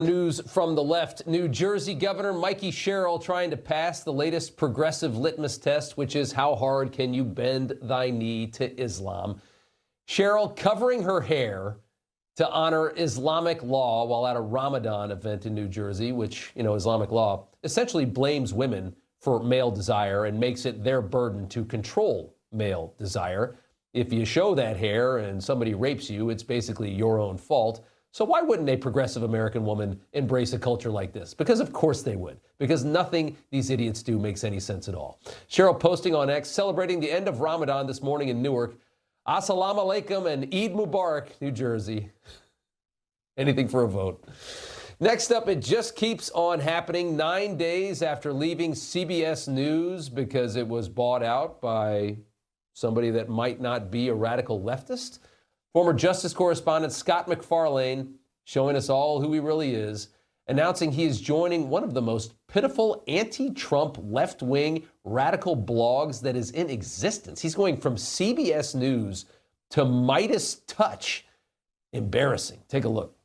News from the left. New Jersey Governor Mikey Sherrill trying to pass the latest progressive litmus test, which is how hard can you bend thy knee to Islam. Sherrill covering her hair to honor Islamic law while at a Ramadan event in New Jersey, which, Islamic law essentially blames women for male desire and makes it their burden to control male desire. If you show that hair and somebody rapes you, it's basically your own fault. So why wouldn't a progressive American woman embrace a culture like this? Because of course they would. Because nothing these idiots do makes any sense at all. Sherrill posting on X, celebrating the end of Ramadan this morning in Newark. Assalamu alaikum and Eid Mubarak, New Jersey. Anything for a vote. Next up, it just keeps on happening 9 days after leaving CBS News because it was bought out by somebody that might not be a radical leftist. Former Justice correspondent Scott MacFarlane, showing us all who he really is, announcing he is joining one of the most pitiful anti-Trump left-wing radical blogs that is in existence. He's going from CBS News to Midas Touch. Embarrassing. Take a look.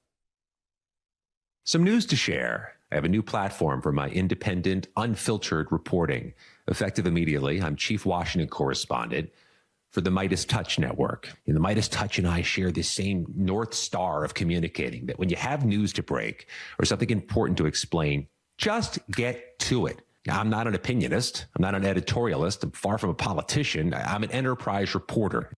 Some news to share. I have a new platform for my independent, unfiltered reporting. Effective immediately, I'm chief Washington correspondent for the Midas Touch Network. And the Midas Touch and I share this same North Star of communicating, that when you have news to break or something important to explain, just get to it. Now, I'm not an opinionist. I'm not an editorialist. I'm far from a politician. I'm an enterprise reporter.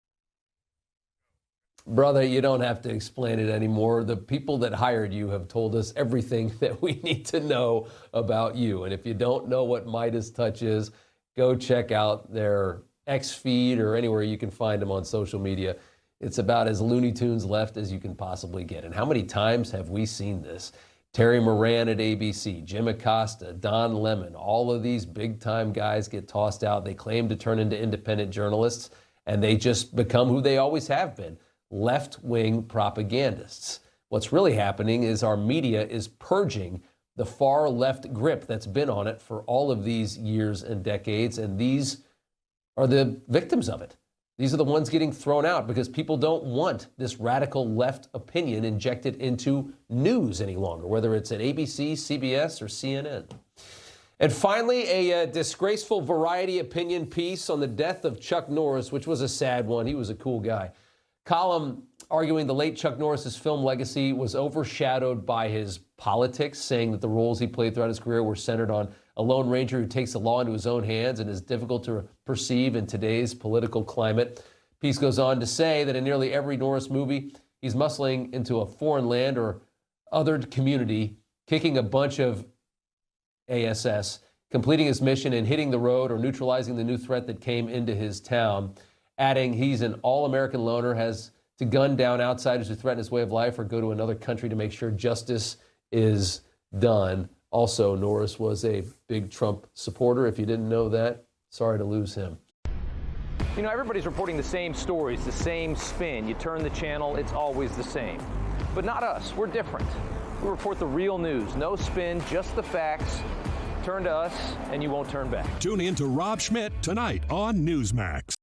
Brother, you don't have to explain it anymore. The people that hired you have told us everything that we need to know about you. And if you don't know what Midas Touch is, go check out their X feed or anywhere you can find them on social media. It's about as Looney Tunes left as you can possibly get. And how many times have we seen this? Terry Moran at ABC, Jim Acosta, Don Lemon, all of these big time guys get tossed out. They claim to turn into independent journalists, and they just become who they always have been, left-wing propagandists. What's really happening is our media is purging the far left grip that's been on it for all of these years and decades, and these are the victims of it. These are the ones getting thrown out because people don't want this radical left opinion injected into news any longer, whether it's at ABC, CBS, or CNN. And finally, a disgraceful Variety opinion piece on the death of Chuck Norris, which was a sad one. He was a cool guy. Column arguing the late Chuck Norris's film legacy was overshadowed by his politics, saying that the roles he played throughout his career were centered on a Lone Ranger who takes the law into his own hands and is difficult to perceive in today's political climate. Piece goes on to say that in nearly every Norris movie, he's muscling into a foreign land or othered community, kicking a bunch of ASS, completing his mission and hitting the road or neutralizing the new threat that came into his town, adding he's an all-American loner, has to gun down outsiders who threaten his way of life or go to another country to make sure justice is done. Also, Norris was a big Trump supporter. If you didn't know that, sorry to lose him. Everybody's reporting the same stories, the same spin. You turn the channel, it's always the same. But not us. We're different. We report the real news. No spin, just the facts. Turn to us, and you won't turn back. Tune in to Rob Schmitt tonight on Newsmax.